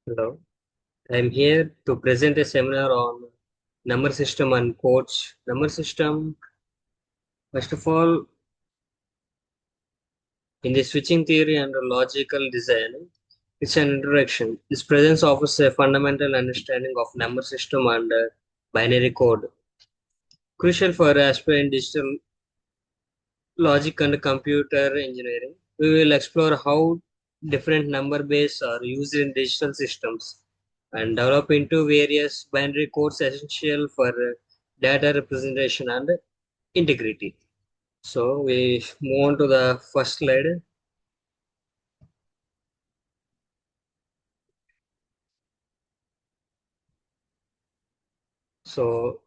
Hello, I'm here to present a seminar on number system and codes. Number system, first of all, in the switching theory and logical design, it's an introduction. This presence offers a fundamental understanding of number system and binary code, crucial for aspiring digital logic and computer engineering. We will explore how different number bases are used in digital systems and develop into various binary codes essential for data representation and integrity. So we move on to the first slide. So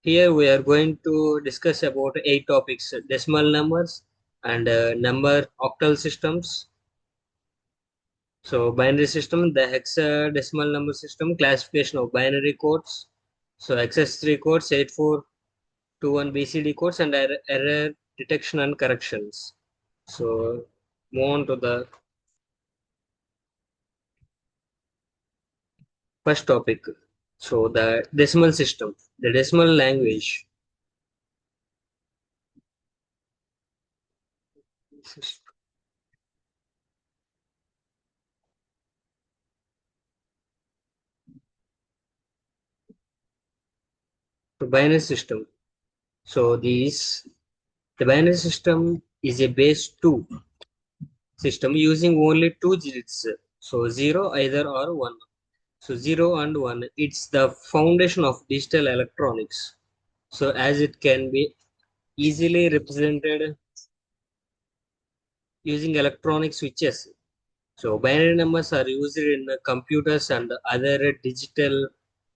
here we are going to discuss about eight topics: decimal numbers and number octal systems. So binary system, the hexadecimal number system, classification of binary codes. So XS3 codes, 8421 BCD codes, and error detection and corrections. So move on to the first topic. So the decimal system, the decimal language. So binary system. So the binary system is a base 2 system using only two digits. So 0 either or 1. So 0 and 1, it's the foundation of digital electronics. So as it can be easily represented using electronic switches. So binary numbers are used in computers and other digital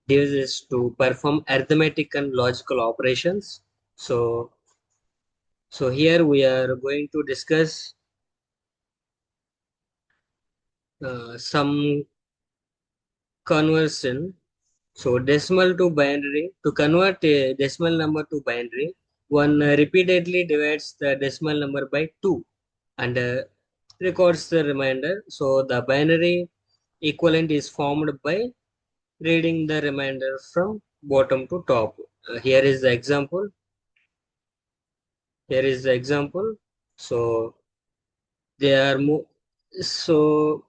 devices to perform arithmetic and logical operations. So, so here we are going to discuss some conversion. So decimal to binary, to convert a decimal number to binary, one repeatedly divides the decimal number by 2 and records the remainder. So the binary equivalent is formed by reading the remainder from bottom to top. Here is the example. Here is the example. So they are so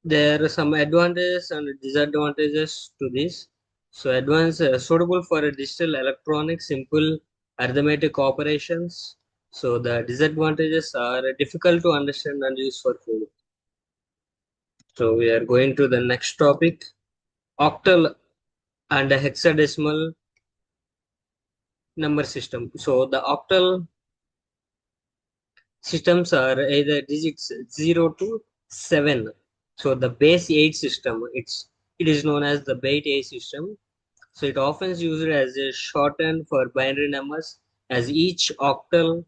there are some advantages and disadvantages to this. So advanced suitable for a digital electronic simple arithmetic operations. So the disadvantages are difficult to understand and use for food. So we are going to the next topic, octal and hexadecimal number system. So the octal systems are either digits 0 to 7. So the base 8 system, it is known as the base 8 system. So it often is used as a shorthand for binary numbers, as each octal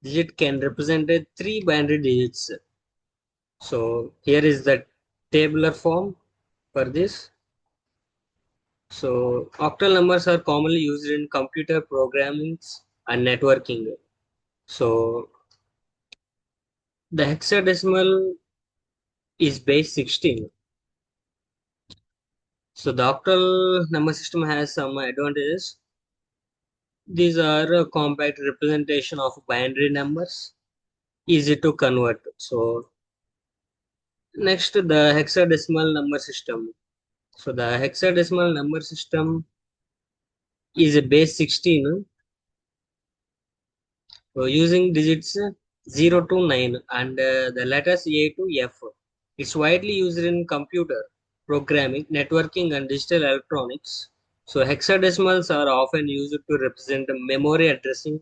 digit can represent three binary digits. So here is the tabular form for this. So octal numbers are commonly used in computer programming and networking. So the hexadecimal is base 16. So the octal number system has some advantages. These are a compact representation of binary numbers, easy to convert. So next, the hexadecimal number system. So the hexadecimal number system is a base 16, using digits 0 to 9 and the letters A to F. It's widely used in computer programming, networking, and digital electronics. So hexadecimals are often used to represent memory addressing,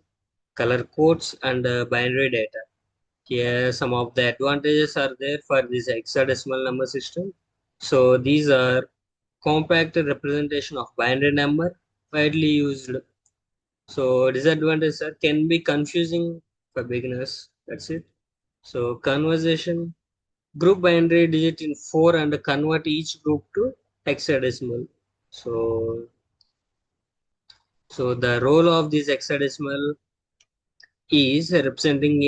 color codes, and binary data. Here, some of the advantages are there for this hexadecimal number system. So these are compact representation of binary number, widely used. So disadvantages are can be confusing for beginners. That's it. So conversation, group binary digit in 4 and convert each group to hexadecimal. So so the role of this hexadecimal is representing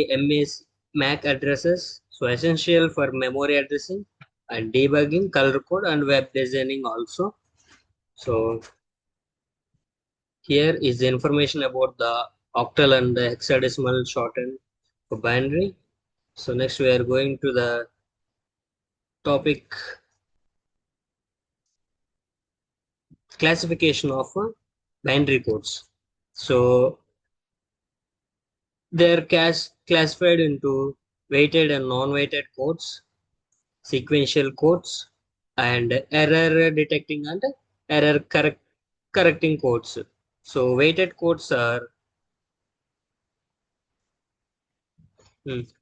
MAC addresses. So essential for memory addressing. and debugging, color code, and web designing also. So here is the information about the octal and the hexadecimal shortened for binary. So next we are going to the topic classification of binary codes. So they are classified into weighted and non-weighted codes, sequential codes, and error detecting and correcting codes. So weighted codes are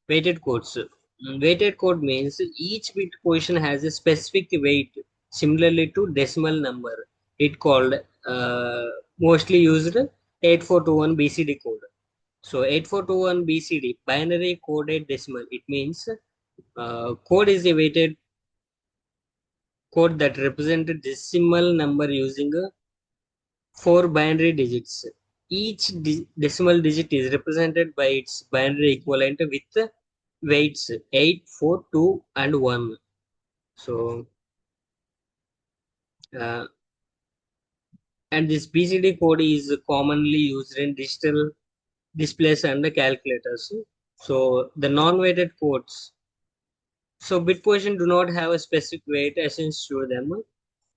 weighted codes. Weighted code means each bit position has a specific weight, similarly to decimal number. It called mostly used 8421 BCD code. So 8421 BCD, binary coded decimal. It means code is a weighted code that represents a decimal number using four binary digits. Each decimal digit is represented by its binary equivalent with weights 8, 4, 2, and 1. So, uh, and this BCD code is commonly used in digital displays and calculators. So, the non-weighted codes. So, bit position do not have a specific weight assigned to them.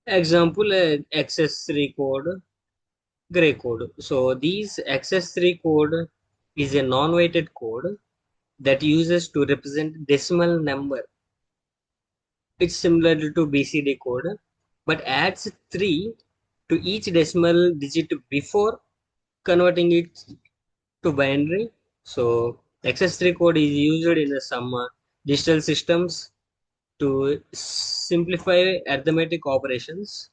Example, XS3 code, gray code. So, these XS3 code is a non-weighted code that uses to represent decimal number. It's similar to BCD code, but adds 3 to each decimal digit before converting it to binary. So XS3 code is used in some digital systems to simplify arithmetic operations.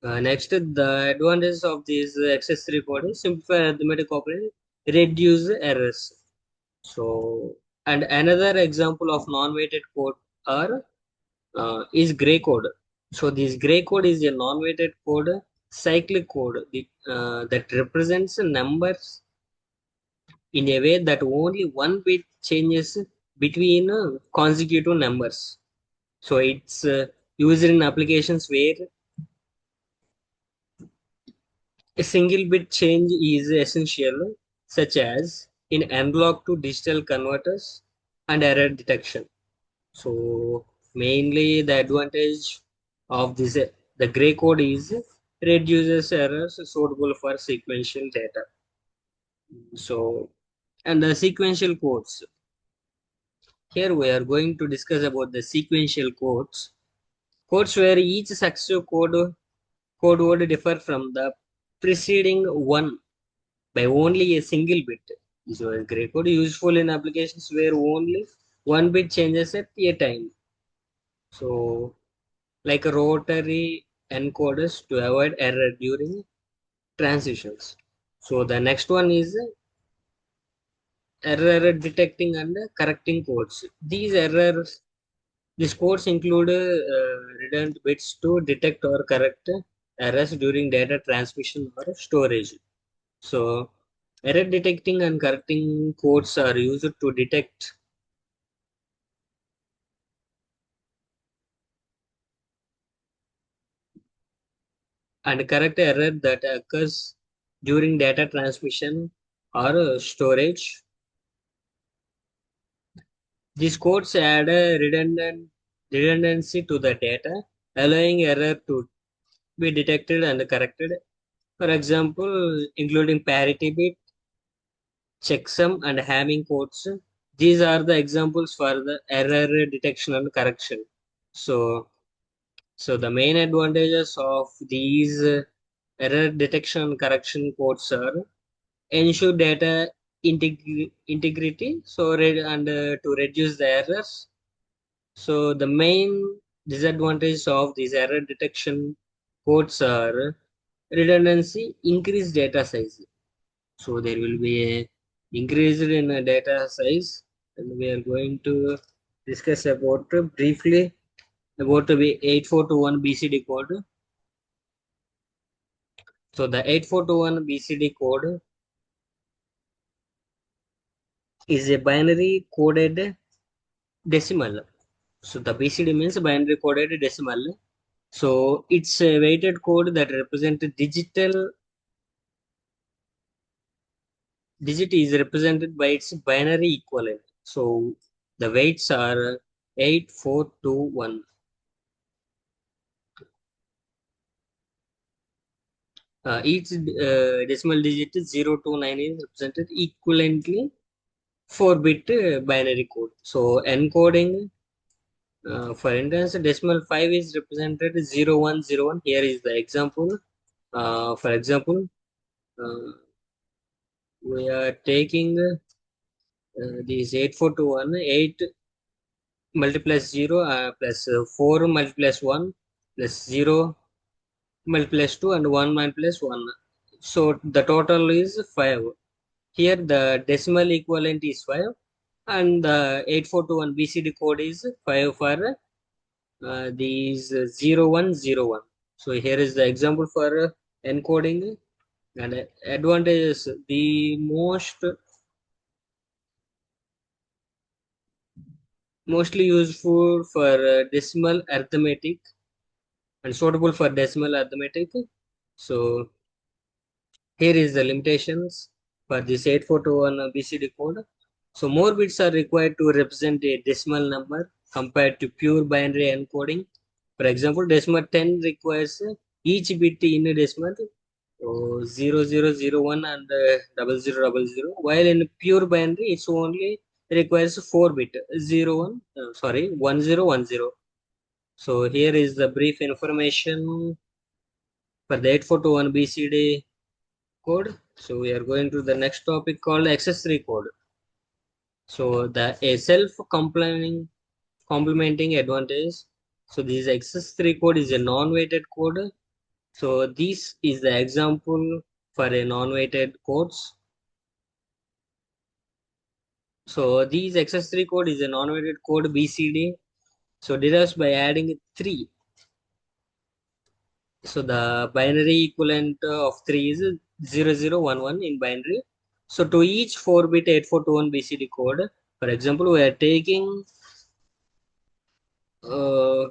Next, the advantages of this XS3 code is simplify arithmetic operations, reduce errors. So, and another example of non-weighted code are is gray code. So this gray code is a non-weighted code, cyclic code that represents numbers in a way that only one bit changes between consecutive numbers. So it's used in applications where a single bit change is essential, such as in analog to digital converters and error detection. So mainly the advantage of this the gray code is reduces errors suitable for sequential data. So and the sequential codes. Here we are going to discuss about the sequential codes. Codes where each successive code would differ from the preceding one by only a single bit. So a gray code is useful in applications where only one bit changes at a time. So like rotary encoders to avoid error during transitions. So the next one is error detecting and correcting codes. These codes include redundant bits to detect or correct errors during data transmission or storage. So error detecting and correcting codes are used to detect and correct error that occurs during data transmission or storage. These codes add a redundancy to the data, allowing error to be detected and corrected. For example, including parity bit, checksum, and Hamming codes. These are the examples for the error detection and correction. So, so the main advantages of these error detection and correction codes are ensure data integrity, so and to reduce the errors. So the main disadvantage of these error detection codes are redundancy, increased data size. So there will be a increase in data size, and we are going to discuss about briefly about the 8421 BCD code. So the 8421 BCD code is a binary coded decimal. So the BCD means binary coded decimal. So it's a weighted code that represents digital digit is represented by its binary equivalent. So the weights are 8, 4, 2, 1. Each decimal digit 0 to 9 is represented equivalently 4-bit binary code. So encoding, for instance, decimal 5 is represented 0101. Here is the example. For example, uh, we are taking these 8421, 8 multiplies 0 plus 4 multiplies 1 plus 0 multiplies 2 and 1 multiplies 1. So the total is 5. Here the decimal equivalent is 5 and the 8421 BCD code is 5 for these 0101. So here is the example for encoding and advantages. The mostly useful for decimal arithmetic and suitable for decimal arithmetic. So here is the limitations for this 8421 BCD code. So more bits are required to represent a decimal number compared to pure binary encoding. For example, decimal 10 requires each bit in a decimal, so 0001 and 0000, while in pure binary it's only requires 4 bit 01 sorry 1010. So here is the brief information for the 8421 BCD code. So we are going to the next topic called accessory code. So the a complementing advantage. So this accessory code is a non-weighted code. So this is the example for a non-weighted codes. So these accessory code is a non-weighted code BCD. So derives by adding 3. So the binary equivalent of 3 is 0011 in binary. So to each 4-bit 8421 BCD code, for example, we are taking uh,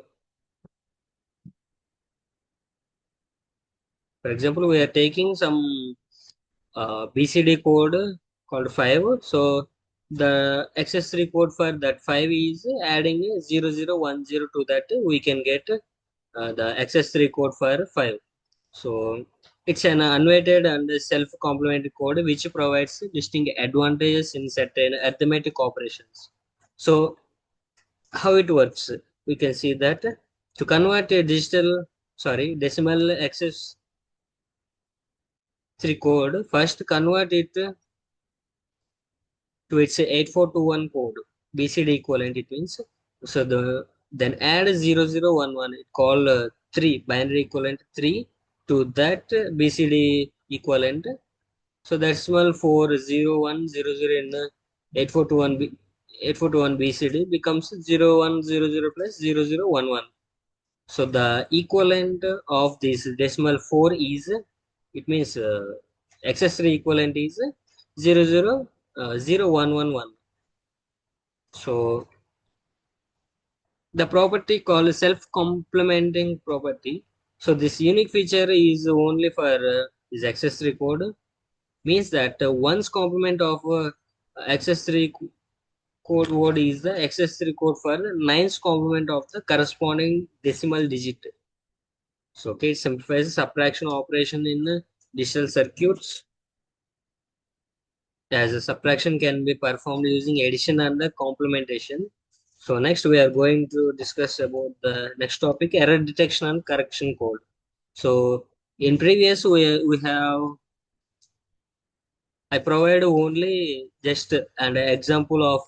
some BCD code called 5. So the accessory code for that 5 is adding 0010 to that. We can get the accessory code for 5. So it's an unweighted and self-complementary code which provides distinct advantages in certain arithmetic operations. So how it works? We can see that to convert a decimal accessory code, first convert it to its 8421 code, BCD equivalent it means. So then add 0011, it called 3, binary equivalent 3 to that BCD equivalent. So decimal 40100 in 8421 BCD becomes 0100 plus 0011. So the equivalent of this decimal 4 is, it means accessory equivalent is 00111. So the property called self-complementing property. So this unique feature is only for this accessory code. Means that one's complement of accessory code word is the accessory code for ninth complement of the corresponding decimal digit. So okay, it simplifies subtraction operation in digital circuits, as a subtraction can be performed using addition and the complementation. So next we are going to discuss about the next topic, error detection and correction code. So in previous we have I provide only just an example of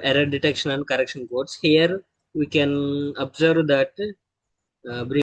error detection and correction codes. Here we can observe that